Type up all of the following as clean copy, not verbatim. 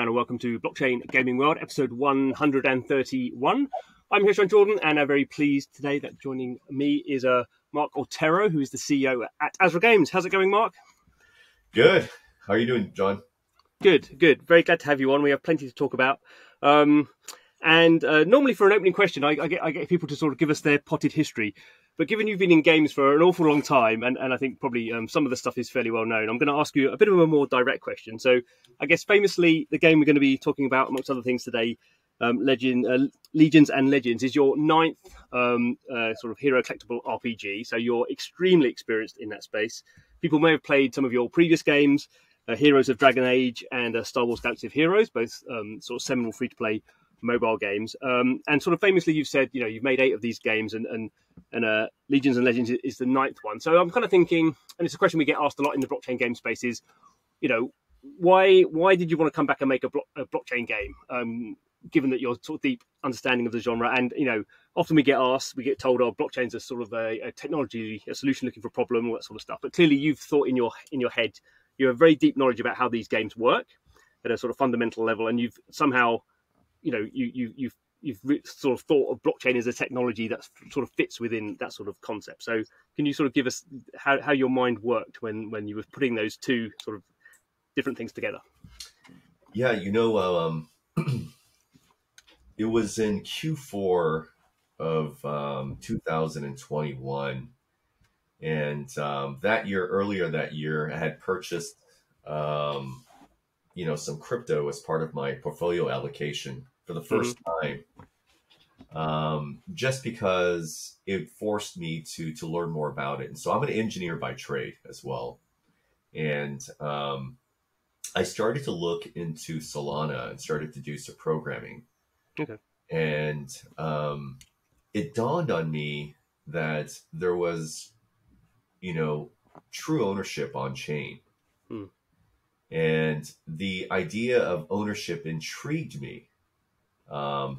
and welcome to Blockchain Gaming World, episode 131. I'm Hirschman Jordan, and I'm very pleased today that joining me is Mark Otero, who is the CEO at Azra Games. How's it going, Mark? Good. How are you doing, John? Good. Very glad to have you on. We have plenty to talk about. Normally for an opening question, I get people to sort of give us their potted history. But given you've been in games for an awful long time, and I think probably some of the stuff is fairly well known, I'm going to ask you a bit of a more direct question. So I guess famously, the game we're going to be talking about, amongst other things today, Legions and Legends, is your ninth sort of hero collectible RPG. So you're extremely experienced in that space. People may have played some of your previous games, Heroes of Dragon Age and Star Wars Galaxy of Heroes, both sort of seminal free-to-play mobile games. And sort of famously, you've said, you've made 8 of these games, and Legions and Legends is the 9th one. So I'm kind of thinking, and it's a question we get asked a lot in the blockchain game space, is, why did you want to come back and make a blockchain game? Given that your sort of deep understanding of the genre, and often we get told, "Oh, blockchains are sort of a technology, a solution looking for a problem," all that sort of stuff. But clearly, you've thought in your head, you have very deep knowledge about how these games work at a sort of fundamental level, and you've somehow, you've sort of thought of blockchain as a technology that sort of fits within that sort of concept. So, can you sort of give us how your mind worked when you were putting those two sort of different things together? Yeah, it was in Q4 of 2021, and earlier that year, I had purchased, some crypto as part of my portfolio allocation for the first time, just because it forced me to learn more about it. And so I'm an engineer by trade as well, and I started to look into Solana and started to do some programming. Okay. And it dawned on me that there was, true ownership on chain. And the idea of ownership intrigued me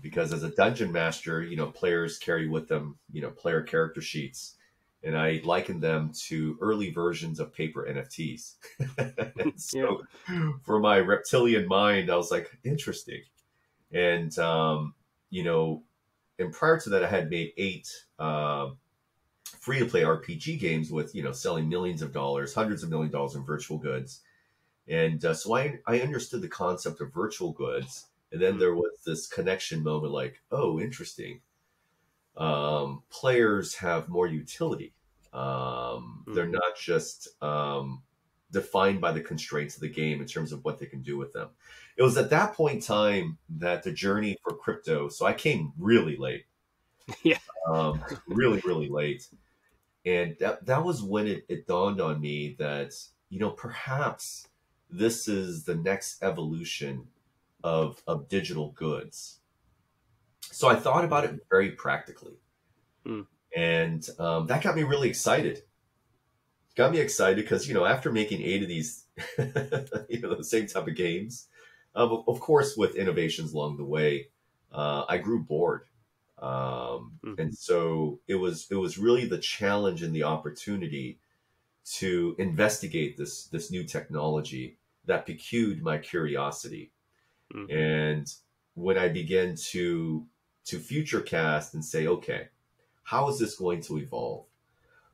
because as a dungeon master, players carry with them, player character sheets. And I likened them to early versions of paper NFTs. So for my reptilian mind, I was like, interesting. And, and prior to that, I had made 8 free-to-play RPG games with, selling millions of dollars, hundreds of millions of dollars in virtual goods. And so I understood the concept of virtual goods. And then there was this connection moment like, oh, interesting. Players have more utility. They're not just defined by the constraints of the game in terms of what they can do with them. It was at that point in time that the journey for crypto, so I came really late. Yeah. Really, really late. And that was when it dawned on me that, perhaps this is the next evolution of digital goods. So I thought about it very practically. And that got me really excited. Got me excited because, after making 8 of these, the same type of games, of course, with innovations along the way, I grew bored. And so it was really the challenge and the opportunity to investigate this new technology that piqued my curiosity. And when I began to futurecast and say, okay, how is this going to evolve?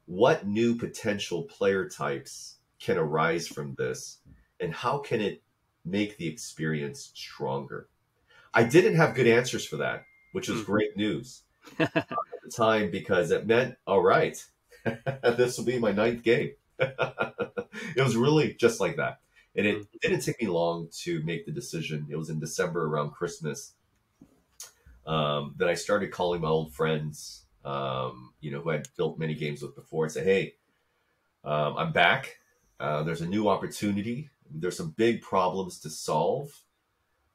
What new potential player types can arise from this? And how can it make the experience stronger? I didn't have good answers for that, which was great news at the time, because it meant, all right, this will be my 9th game. It was really just like that. And it didn't take me long to make the decision. It was in December around Christmas that I started calling my old friends, who I'd built many games with before, and say, hey, I'm back. There's a new opportunity. There's some big problems to solve.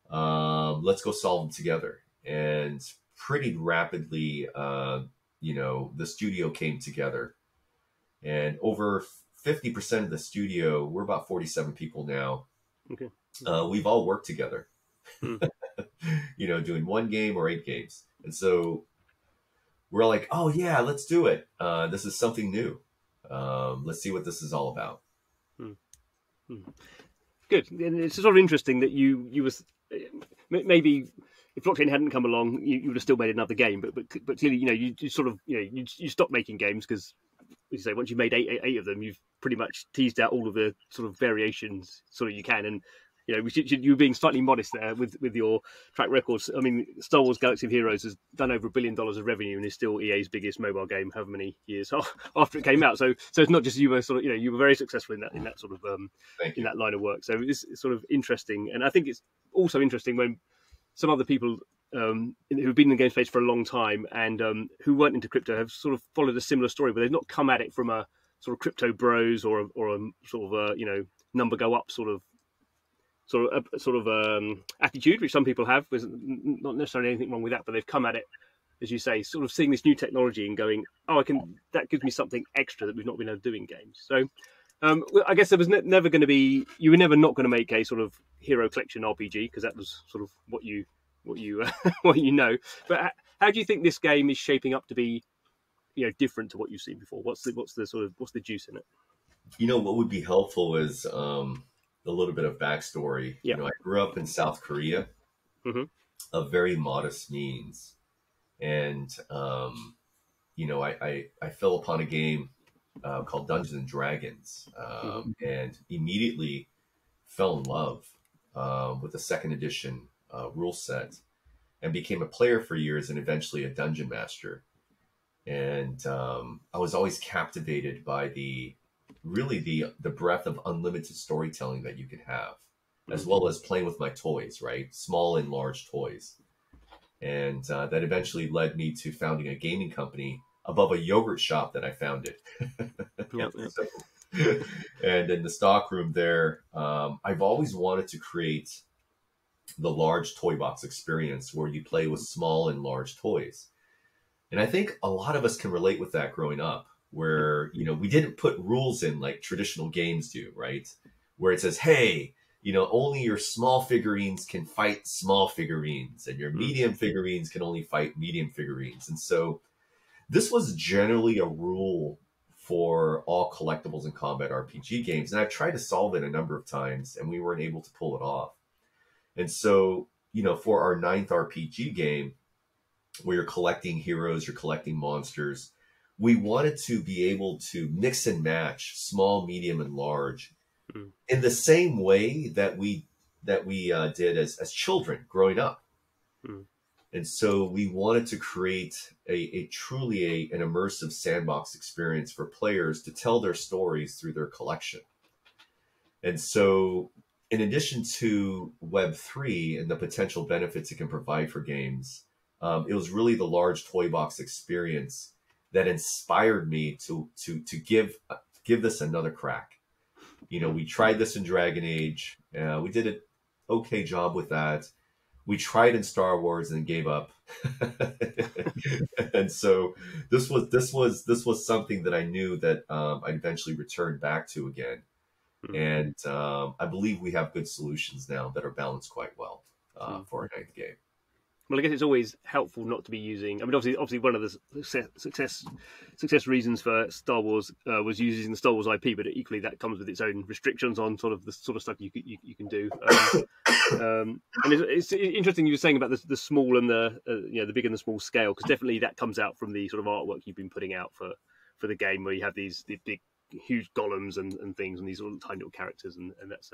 Let's go solve them together. And pretty rapidly, the studio came together. And over 50% of the studio, we're about 47 people now. Okay. We've all worked together, doing 1 game or 8 games. And so we're like, oh yeah, let's do it. This is something new. Let's see what this is all about. Good. And it's sort of interesting that you was maybe if blockchain hadn't come along, you would have still made another game. But clearly, you sort of you stopped making games because, as you say, once you made eight of them, you've pretty much teased out all of the sort of variations sort of you can. And you're being slightly modest there with your track records. I mean, Star Wars: Galaxy of Heroes has done over $1 billion of revenue and is still EA's biggest mobile game, however many years after it came out. So it's not just you were sort of you were very successful in that sort of in that line of work. So it's sort of interesting, and I think it's also interesting when some other people who've been in the game space for a long time and who weren't into crypto have sort of followed a similar story, but they've not come at it from a sort of crypto bros or a sort of number go up sort of attitude, which some people have. There's not necessarily anything wrong with that, but they've come at it, as you say, sort of seeing this new technology and going, oh, that gives me something extra that we've not been able to do in games. So I guess there was never going to be, you were never not going to make a sort of hero collection RPG because that was sort of what you know. But how do you think this game is shaping up to be, different to what you've seen before? What's the juice in it? What would be helpful is a little bit of backstory. Yeah. I grew up in South Korea, mm-hmm. of very modest means, and I fell upon a game called Dungeons and Dragons, and immediately fell in love with the second edition rule set, and became a player for years, and eventually a dungeon master. And I was always captivated by the breadth of unlimited storytelling that you could have, as well as playing with my toys, right? Small and large toys. And that eventually led me to founding a gaming company above a yogurt shop that I founded. Yep. So, and in the stockroom there, I've always wanted to create the large toy box experience where you play with small and large toys. And I think a lot of us can relate with that growing up, where, we didn't put rules in like traditional games do, right? Where it says, hey, only your small figurines can fight small figurines, and your medium figurines can only fight medium figurines. And so this was generally a rule for all collectibles and combat RPG games. And I've tried to solve it a number of times, and we weren't able to pull it off. And so, for our 9th RPG game, where you're collecting heroes, you're collecting monsters, we wanted to be able to mix and match small, medium, and large in the same way that we did as children growing up. And so we wanted to create a truly an immersive sandbox experience for players to tell their stories through their collection. And so in addition to Web3 and the potential benefits it can provide for games, it was really the large toy box experience that inspired me to give this another crack. We tried this in Dragon Age. We did an okay job with that. We tried in Star Wars and gave up. And so this was something that I knew that I'd eventually return back to again. And I believe we have good solutions now that are balanced quite well for our 9th game. Well, I guess it's always helpful not to be using. I mean, obviously, one of the success reasons for Star Wars was using the Star Wars IP, but equally that comes with its own restrictions on sort of the sort of stuff you can do. And it's interesting you were saying about the small and the big and the small scale, because definitely that comes out from the sort of artwork you've been putting out for the game, where you have the big, huge golems and things, and these little tiny little characters, and that's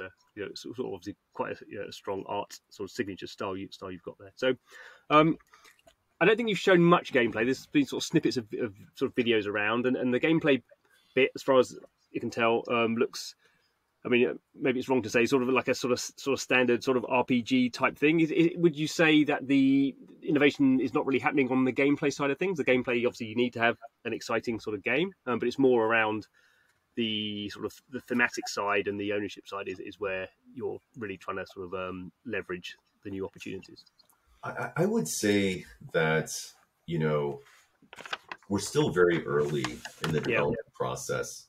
sort of obviously quite a strong art sort of signature style you've got there. So I don't think you've shown much gameplay. There's been sort of snippets of sort of videos around, and the gameplay bit, as far as you can tell, looks. I mean, maybe it's wrong to say sort of like a sort of standard sort of RPG type thing. Would you say that the innovation is not really happening on the gameplay side of things? The gameplay, obviously, you need to have an exciting sort of game, but it's more around the sort of the thematic side and the ownership side is where you're really trying to sort of leverage the new opportunities. I would say that, we're still very early in the development process,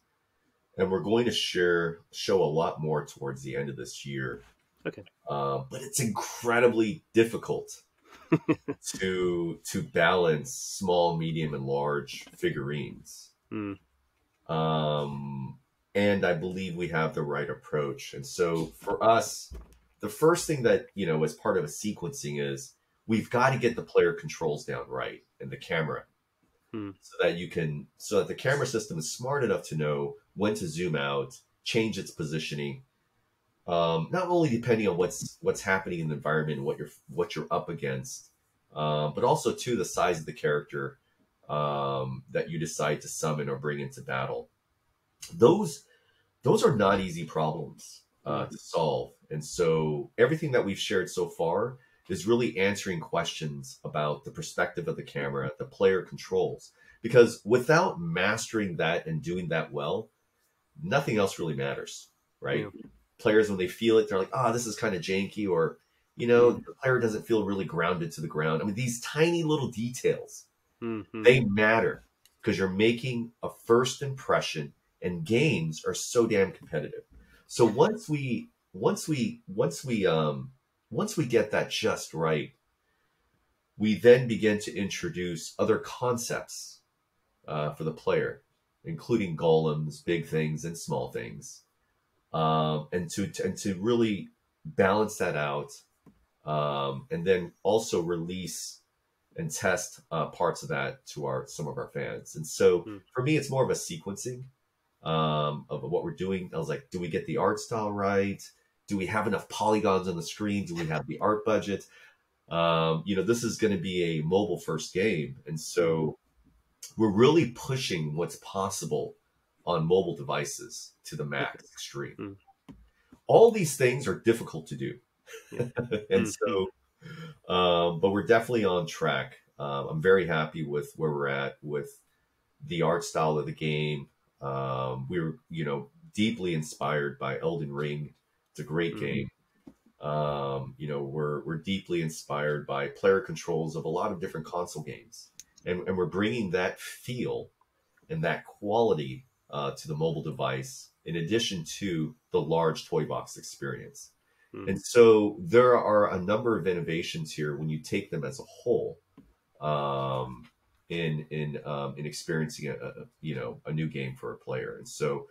and we're going to show a lot more towards the end of this year. Okay. But it's incredibly difficult to balance small, medium, and large figurines. And I believe we have the right approach. And so for us, the first thing that, as part of a sequencing is we've got to get the player controls down right and the camera so that the camera system is smart enough to know when to zoom out, change its positioning, not only depending on what's happening in the environment and what you're up against, but also too the size of the character that you decide to summon or bring into battle. Those are not easy problems to solve, and so everything that we've shared so far is really answering questions about the perspective of the camera, the player controls, because without mastering that and doing that well, nothing else really matters, right? Yeah. Players, when they feel it, they're like, this is kind of janky, or, the player doesn't feel really grounded to the ground. I mean, these tiny little details, they matter because you're making a first impression, and games are so damn competitive. So once we get that just right, we then begin to introduce other concepts for the player, including golems, big things and small things, and to really balance that out, and then also release and test parts of that to some of our fans. And so for me, it's more of a sequencing of what we're doing. I was like, do we get the art style right? Do we have enough polygons on the screen? Do we have the art budget? This is going to be a mobile first game. And so we're really pushing what's possible on mobile devices to the max extreme. All these things are difficult to do. And so, but we're definitely on track. I'm very happy with where we're at with the art style of the game. We were, deeply inspired by Elden Ring. It's a great game. We're deeply inspired by player controls of a lot of different console games, and we're bringing that feel and that quality to the mobile device, in addition to the large toy box experience. And so there are a number of innovations here when you take them as a whole, in experiencing a new game for a player. And so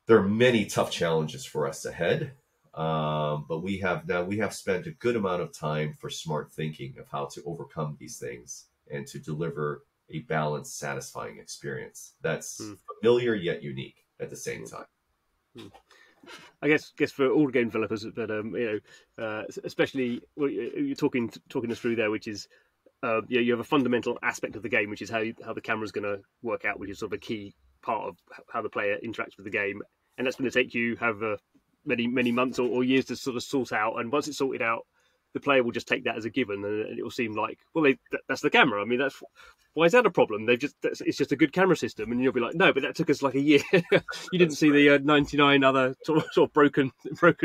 there are many tough challenges for us ahead. But we have spent a good amount of time for smart thinking of how to overcome these things and to deliver a balanced, satisfying experience that's familiar yet unique at the same time. I guess for all game developers, but especially you're talking us through there, which is you have a fundamental aspect of the game, which is how the camera's going to work out, which is sort of a key part of how the player interacts with the game, and that's going to take you however many months or years to sort of sort out. And once it's sorted out, the player will just take that as a given, and it will seem like, well, that's the camera. I mean, why is that a problem? It's just a good camera system, and you'll be like, no, but that took us like a year. You didn't see the 99 other sort of broken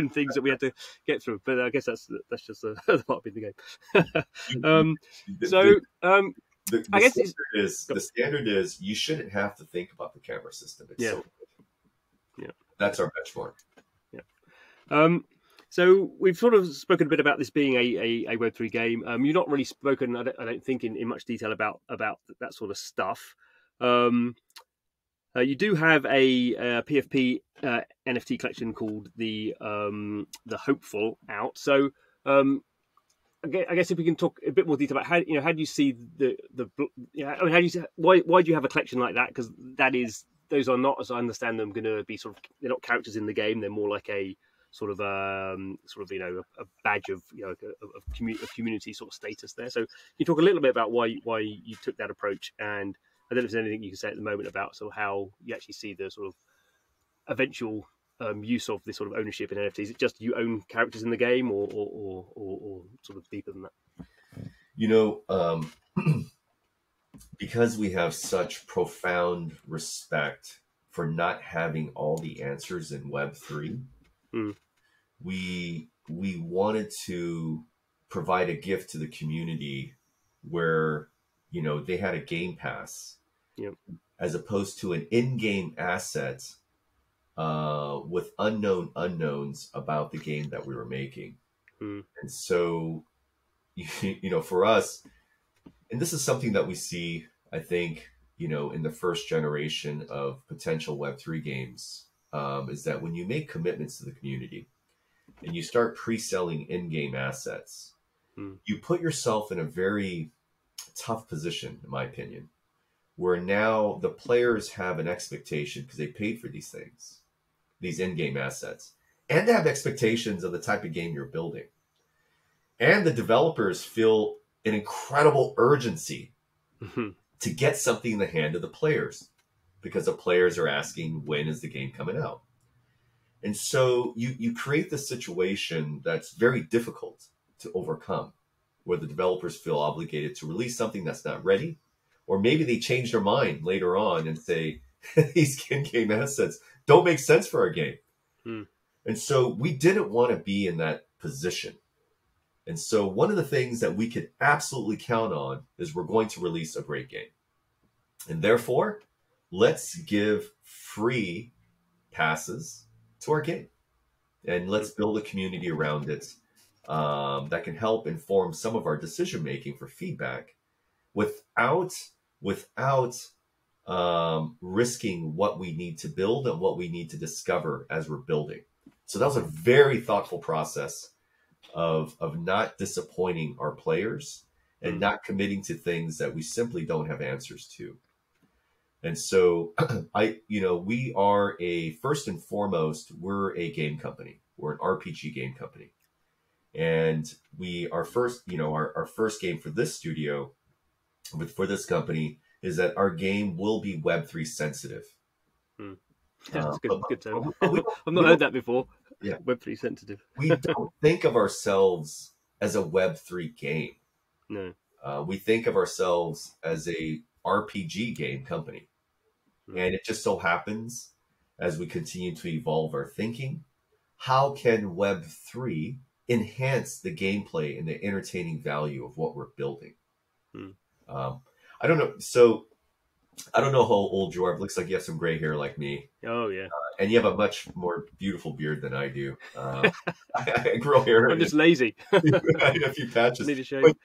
things that we had to get through. But I guess that's just the part of being the game. I guess the standard is you shouldn't have to think about the camera system. It's so good. Yeah, that's our benchmark. So we've sort of spoken a bit about this being a Web3 game. You've not really spoken, I don't think, in much detail about that sort of stuff. You do have a PFP NFT collection called the Hopeful out. So I guess if we can talk a bit more detail about how do you see how do you see, why do you have a collection like that? Because those are not, as I understand them, going to be they're not characters in the game. They're more like a a badge of community sort of status there. So can you talk a little bit about why you took that approach, and I don't know if there's anything you can say at the moment about sort of how you actually see the sort of eventual use of this sort of ownership in NFTs. Is it just you own characters in the game, or sort of deeper than that? Because we have such profound respect for not having all the answers in Web3, we wanted to provide a gift to the community where, they had a game pass, as opposed to an in-game asset with unknown unknowns about the game that we were making. And so, for us, and this is something that we see, I think, in the first generation of potential Web3 games, is that when you make commitments to the community, and you start pre-selling in-game assets, Mm. you put yourself in a very tough position, in my opinion, where now the players have an expectation because they paid for these things, these in-game assets, and they have expectations of the type of game you're building. And the developers feel an incredible urgency to get something in the hand of the players because the players are asking, when is the game coming out? And so you create this situation that's very difficult to overcome, where the developers feel obligated to release something that's not ready, or maybe they change their mind later on and say, these in-game assets don't make sense for our game. Mm. And so we didn't want to be in that position. And so one of the things that we could absolutely count on is we're going to release a great game. And therefore, let's give free passes to our game. And let's build a community around it that can help inform some of our decision-making for feedback without risking what we need to build and what we need to discover as we're building. So that was a very thoughtful process of not disappointing our players and not committing to things that we simply don't have answers to. And so we are first and foremost, we're a game company. We're an RPG game company. And our first game for this studio, for this company, is that our game will be Web3 sensitive. That's good term. I've not heard that before. Yeah. Web3 sensitive. We don't think of ourselves as a Web3 game. No. We think of ourselves as a RPG game company. And it just so happens, as we continue to evolve our thinking, how can Web3 enhance the gameplay and the entertaining value of what we're building? I don't know. So I don't know how old you are. It looks like you have some gray hair like me. Oh, yeah. And you have a much more beautiful beard than I do. I grow hair. I'm just lazy. A few patches. Need a shave. But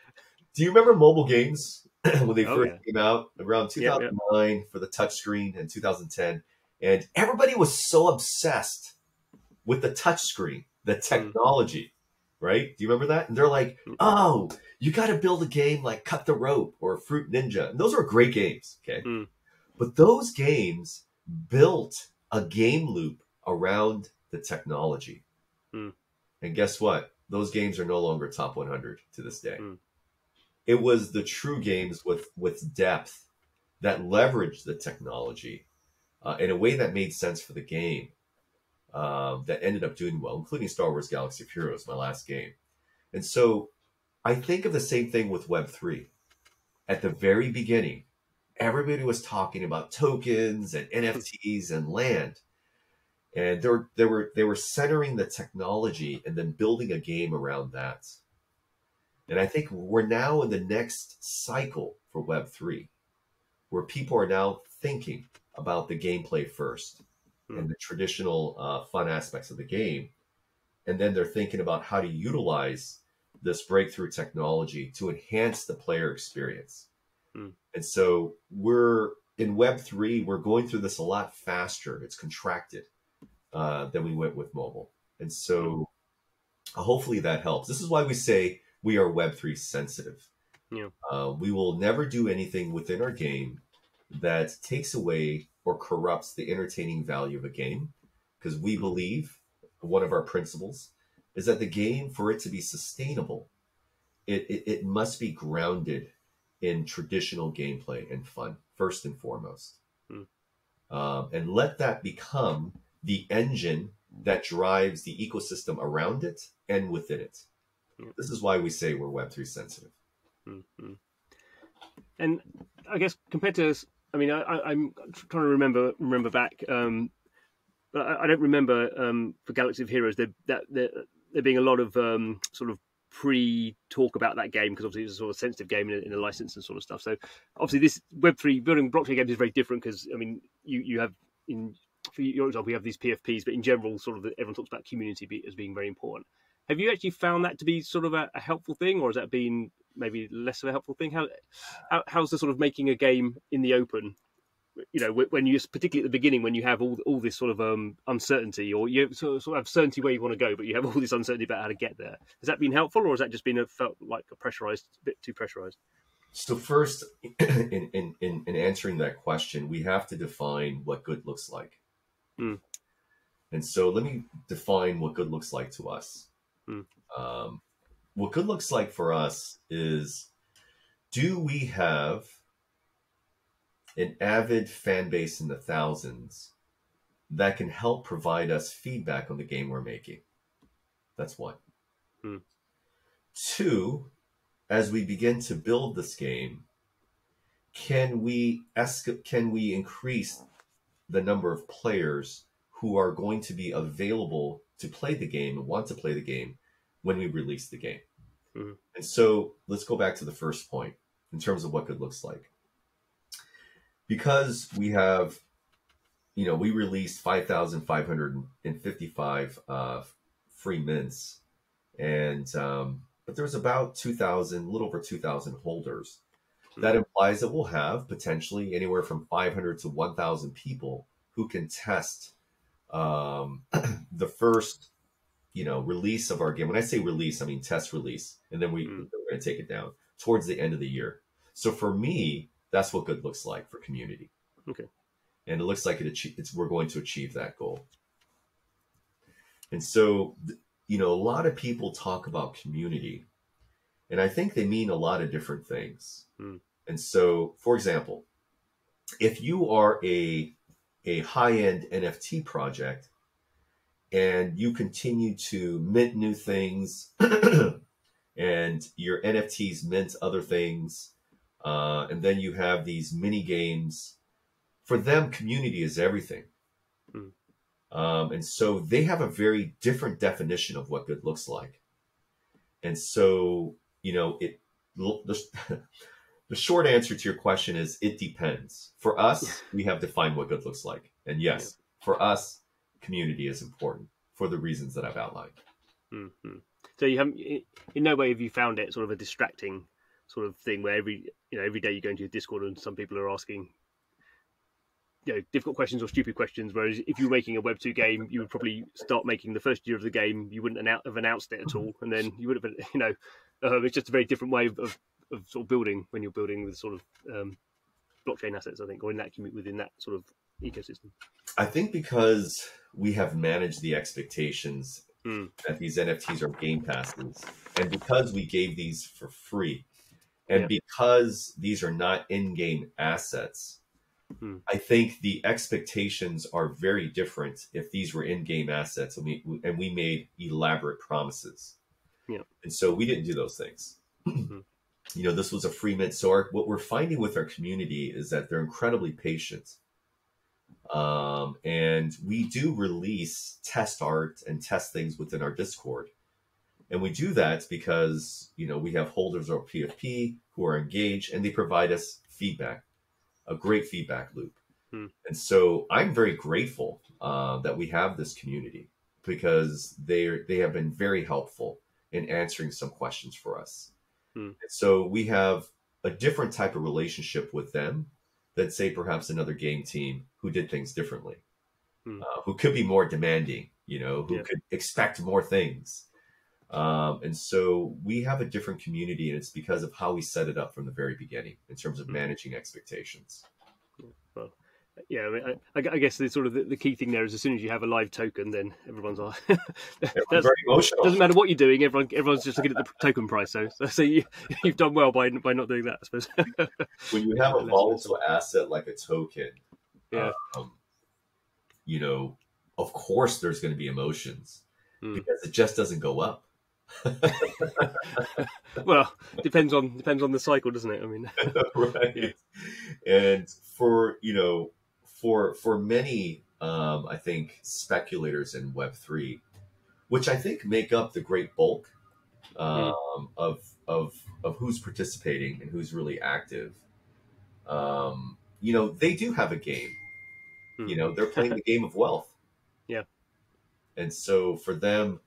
do you remember mobile games when they first came out around 2009 for the touchscreen and 2010? And everybody was so obsessed with the touchscreen, the technology, right? Do you remember that? And they're like, oh, you got to build a game like Cut the Rope or Fruit Ninja. And those are great games, okay? But those games built a game loop around the technology. And guess what? Those games are no longer top 100 to this day. It was the true games with depth that leveraged the technology in a way that made sense for the game that ended up doing well, including Star Wars Galaxy of Heroes, my last game. And so I think of the same thing with Web3. At the very beginning, everybody was talking about tokens and NFTs and land. And they were centering the technology and then building a game around that. And I think we're now in the next cycle for Web3, where people are now thinking about the gameplay first and the traditional fun aspects of the game. And then they're thinking about how to utilize this breakthrough technology to enhance the player experience. And so we're in Web3, we're going through this a lot faster. It's contracted than we went with mobile. And so hopefully that helps. This is why we say we are Web3 sensitive. We will never do anything within our game that takes away or corrupts the entertaining value of a game, because we believe one of our principles is that the game, for it to be sustainable, it must be grounded in traditional gameplay and fun, first and foremost. And let that become the engine that drives the ecosystem around it and within it. This is why we say we're Web3 sensitive. And I guess compared to, I'm trying to remember back, but I don't remember for Galaxy of Heroes there being a lot of sort of pre-talk about that game, because obviously it was a sort of sensitive game in a license and sort of stuff. So obviously this Web3 building blockchain games is very different, because you have, for your example, you have these PFPs, but in general, sort of everyone talks about community as being very important. Have you actually found that to be sort of a helpful thing, or has that been maybe less of a helpful thing? How's the sort of making a game in the open when you, particularly at the beginning, when you have all this sort of uncertainty, or you sort of have certainty where you want to go, but you have all this uncertainty about how to get there. Has that been helpful, or has that just felt like a bit too pressurized? So first, in answering that question, we have to define what good looks like. Mm. And so let me define what good looks like to us. Mm. What good looks like for us is, do we have an avid fan base in the thousands that can help provide us feedback on the game we're making? That's one. Mm. Two, as we begin to build this game, can we increase the number of players who are going to be available to play the game and want to play the game when we release the game? Mm. And so let's go back to the first point in terms of what good looks like. Because we have, we released 5,555 free mints, and but there's about 2,000, a little over 2,000 holders. That implies that we'll have potentially anywhere from 500 to 1,000 people who can test the first, release of our game. When I say release, I mean test release, and then we're going to take it down towards the end of the year. So for me, that's what good looks like for community. Okay. And it looks like we're going to achieve that goal. And so, a lot of people talk about community, and I think they mean a lot of different things. Mm. And so, for example, if you are a high-end NFT project and you continue to mint new things and your NFTs mint other things, and then you have these mini games, for them, community is everything. Mm. And so they have a very different definition of what good looks like. And so, the short answer to your question is it depends. For us, we have defined what good looks like. And yes, for us, community is important for the reasons that I've outlined. Mm-hmm. So you haven't, in no way have you found it sort of a distracting sort of thing where every day you go into your Discord and some people are asking difficult questions or stupid questions, whereas if you were making a Web 2 game, you would probably start making the first year of the game, you wouldn't have announced it at all, and then you would have been, it's just a very different way of sort of building when you're building with sort of blockchain assets, I think, or within that sort of ecosystem. I think because we have managed the expectations that these NFTs are game passes, and because we gave these for free, and because these are not in-game assets, I think the expectations are very different if these were in-game assets and we made elaborate promises. Yeah. And so we didn't do those things. This was a free mint. So what we're finding with our community is that they're incredibly patient. And we do release test art and test things within our Discord. And we do that because, we have holders of PFP who are engaged and they provide us feedback. A great feedback loop. And so I'm very grateful that we have this community because they have been very helpful in answering some questions for us. And so we have a different type of relationship with them than, say, perhaps another game team who did things differently, who could be more demanding, who could expect more things. And so we have a different community, and it's because of how we set it up from the very beginning in terms of managing expectations. Well, I guess the sort of the key thing there is as soon as you have a live token, then everyone's like, everyone's very emotional. Doesn't matter what you're doing, everyone's just looking at the token price. So you've done well by not doing that, I suppose. When you have a volatile asset like a token, of course there's going to be emotions because it just doesn't go up. Well, depends on the cycle, doesn't it? I mean, right. And for many, I think speculators in Web3, which I think make up the great bulk of who's participating and who's really active, they do have a game. They're playing the game of wealth. Yeah. And so for them,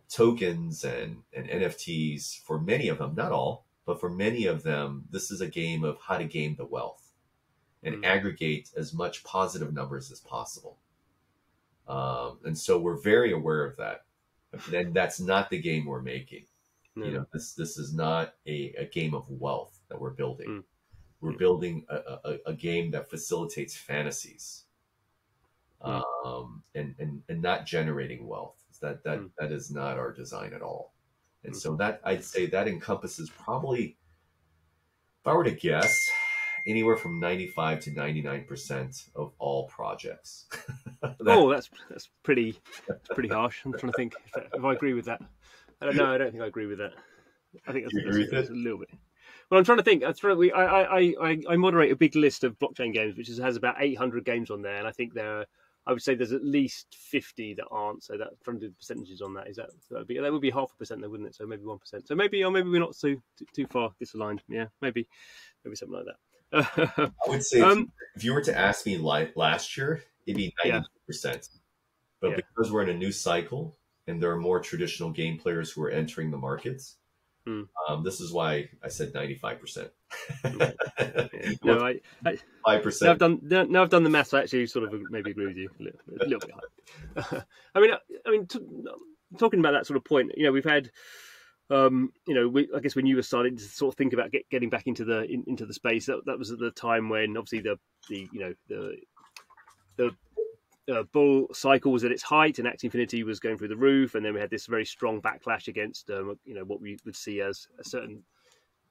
tokens and NFTs, for many of them, not all, but for many of them, this is a game of how to game the wealth. and aggregate as much positive numbers as possible. And so we're very aware of that. And that's not the game we're making. No. You know, this is not a game of wealth that we're building. We're building a game that facilitates fantasies, and not generating wealth. That is not our design at all. And so that, I'd say that encompasses probably, if I were to guess, anywhere from 95 to 99% of all projects. That's pretty harsh. I'm trying to think if I agree with that. I don't know. I don't think I agree with that. I think that's a little bit. Well, I'm trying to think. I moderate a big list of blockchain games, which has about 800 games on there, and I think I would say there's at least 50 that aren't. So that trying to do percentages on that, that would be 0.5%, though, wouldn't it? So maybe 1%. So maybe we're not too far disaligned. Yeah, maybe something like that. I would say if you were to ask me last year, it'd be 90%. But because we're in a new cycle and there are more traditional game players who are entering the markets, this is why I said 95%. No, 5%. Now I've done the maths. I actually sort of maybe agree with you a little bit high. I mean, talking about that sort of point, we've had, I guess when you were starting to sort of think about getting back into the space, that was at the time when obviously the bull cycle was at its height and Axie Infinity was going through the roof, and then we had this very strong backlash against what we would see as a certain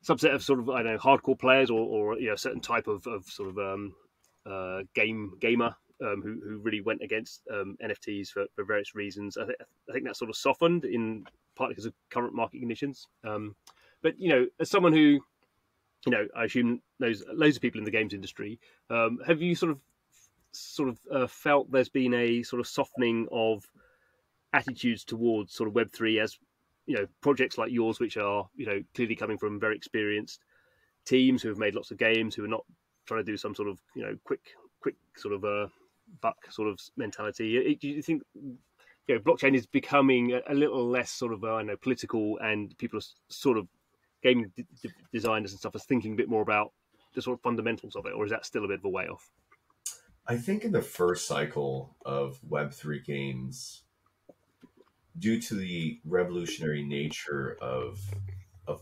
subset of sort of hardcore players or a certain type of sort of gamer who really went against NFTs for various reasons. I think that sort of softened in partly because of current market conditions. But as someone who I assume knows loads of people in the games industry, have you sort of felt there's been a sort of softening of attitudes towards sort of Web3 as projects like yours, which are clearly coming from very experienced teams who have made lots of games, who are not trying to do some sort of quick sort of buck sort of mentality? Do you think blockchain is becoming a little less sort of political, and people are sort of game designers and stuff are thinking a bit more about the sort of fundamentals of it, or is that still a bit of a way off? I think in the first cycle of Web3 games, due to the revolutionary nature of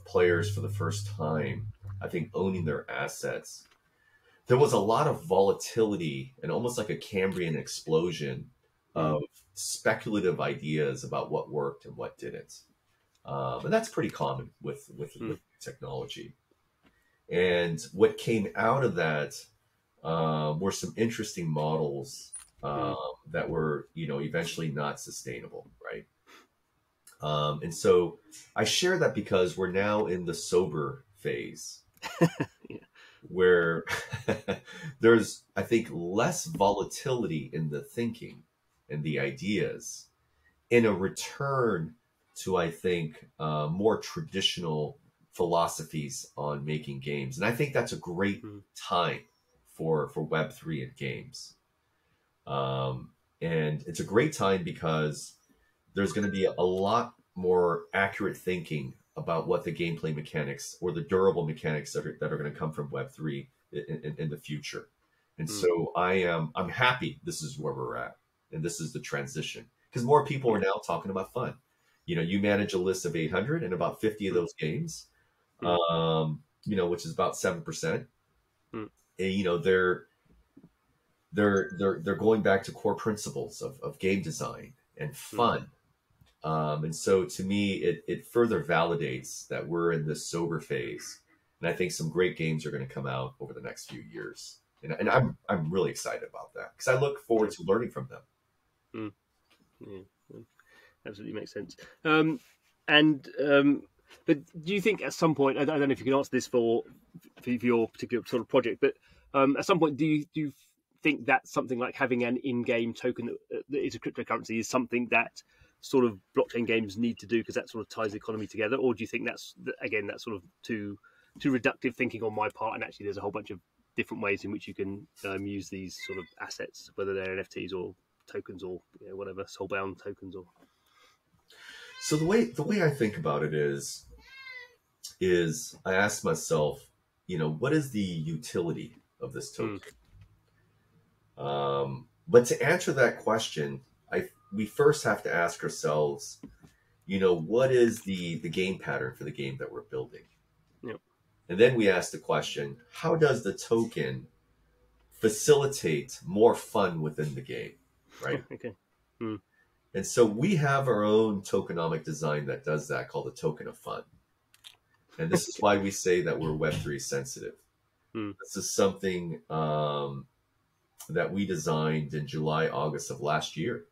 players for the first time, I think owning their assets, there was a lot of volatility and almost like a Cambrian explosion of speculative ideas about what worked and what didn't. And that's pretty common with technology. And what came out of that were some interesting models that were, eventually not sustainable, right? And so I share that because we're now in the sober phase, where there's, I think, less volatility in the thinking and the ideas, in a return to, I think, more traditional philosophies on making games. And I think that's a great time for Web3 and games. And it's a great time because there's going to be a lot more accurate thinking about what the gameplay mechanics or the durable mechanics that are going to come from Web3 in the future. And so I'm happy this is where we're at, and this is the transition, because more people are now talking about fun. You manage a list of 800 and about 50 of those games, which is about 7%. And, they're going back to core principles of game design and fun. And so to me, it further validates that we're in this sober phase. And I think some great games are going to come out over the next few years. And I'm really excited about that, because I look forward to learning from them. Yeah, absolutely makes sense. But do you think at some point, I don't know if you can answer this for your particular sort of project, but at some point, do you think that something like having an in-game token that is a cryptocurrency is something that sort of blockchain games need to do because that sort of ties the economy together? Or do you think that's sort of too reductive thinking on my part, and actually there's a whole bunch of different ways in which you can use these sort of assets, whether they're NFTs or tokens or whatever, soul-bound tokens? Or so the way I think about it is I ask myself, what is the utility of this token. But to answer that question, we first have to ask ourselves, what is the game pattern for the game that we're building? Yep. And then we ask the question, how does the token facilitate more fun within the game, right? Okay. And so we have our own tokenomic design that does that, called the token of fun. And this is why we say that we're Web3 sensitive. This is something that we designed in July, August of last year.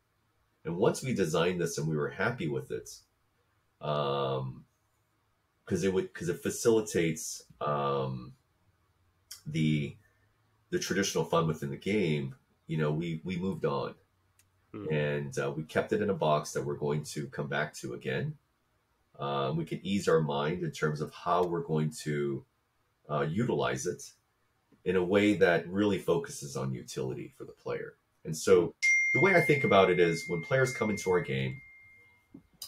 And once we designed this and we were happy with it, because it facilitates the traditional fun within the game, we moved on. And we kept it in a box that we're going to come back to again. We can ease our mind in terms of how we're going to utilize it in a way that really focuses on utility for the player. And so the way I think about it is, when players come into our game,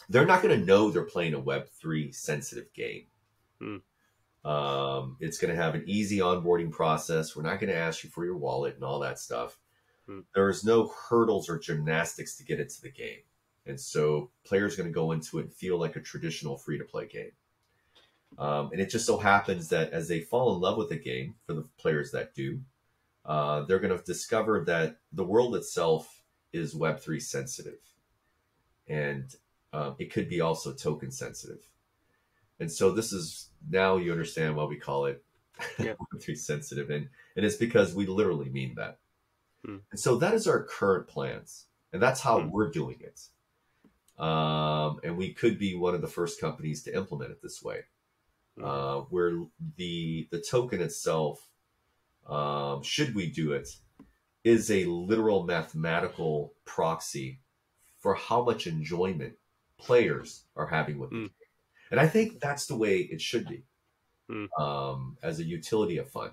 they're not going to know they're playing a Web3 sensitive game. It's going to have an easy onboarding process. We're not going to ask you for your wallet and all that stuff. There's no hurdles or gymnastics to get into the game. And so players are going to go into it and feel like a traditional free-to-play game. And it just so happens that as they fall in love with the game, for the players that do, they're going to discover that the world itself is Web3 sensitive. And it could be also token sensitive. And so this is, now you understand why we call it Web3 sensitive. And it's because we literally mean that. And so that is our current plans. And that's how we're doing it. And we could be one of the first companies to implement it this way. Where the token itself, should we do it, is a literal mathematical proxy for how much enjoyment players are having with the game. And I think that's the way it should be, as a utility of fun.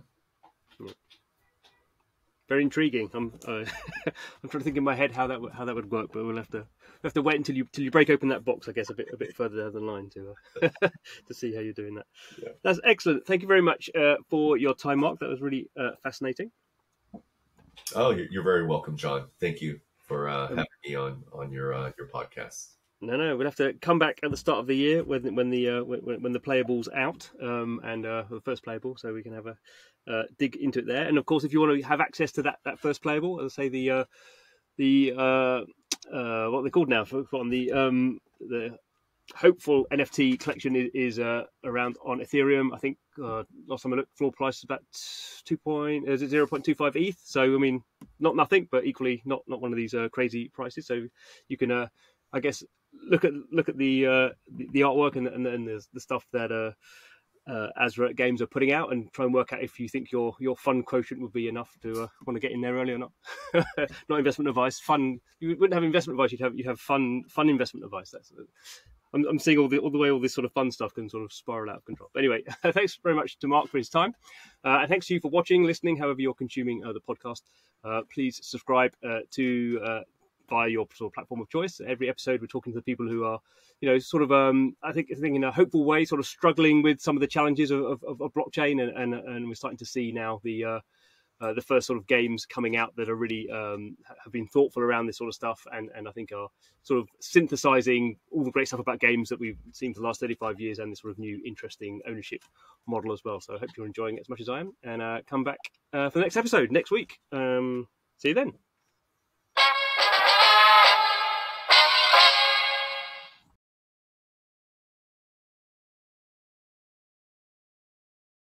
Very intriguing. I'm trying to think in my head how that would work, but we'll have to wait until you break open that box, I guess, a bit further down the line to to see how you're doing that. Yeah. That's excellent. Thank you very much for your time, Mark. That was really fascinating. Oh, you're very welcome, John. Thank you for having me on your podcast. No, we'll have to come back at the start of the year when the playable's out, and the first playable, so we can have a dig into it there. And of course, if you want to have access to that first playable, as I say, the what they're called now, on the Hopeful NFT collection is around on Ethereum. I think last time I looked, floor price is about 0.25 ETH. So I mean, not nothing, but equally not one of these crazy prices. So you can, I guess, look at the artwork and the stuff that Azra Games are putting out, and try and work out if you think your fun quotient would be enough to want to get in there early or not. Not investment advice. Fun. You wouldn't have investment advice. You'd have fun investment advice. I'm seeing all the way all this sort of fun stuff can sort of spiral out of control. But anyway, thanks very much to Mark for his time, and thanks to you for watching, listening, however you're consuming the podcast. Please subscribe to via your sort of platform of choice. Every episode, we're talking to the people who are, sort of, I think in a hopeful way, sort of struggling with some of the challenges of blockchain, and we're starting to see now the first sort of games coming out that are really have been thoughtful around this sort of stuff, and I think are sort of synthesizing all the great stuff about games that we've seen for the last 35 years, and this sort of new interesting ownership model as well. So I hope you're enjoying it as much as I am, and come back for the next episode next week. See you then.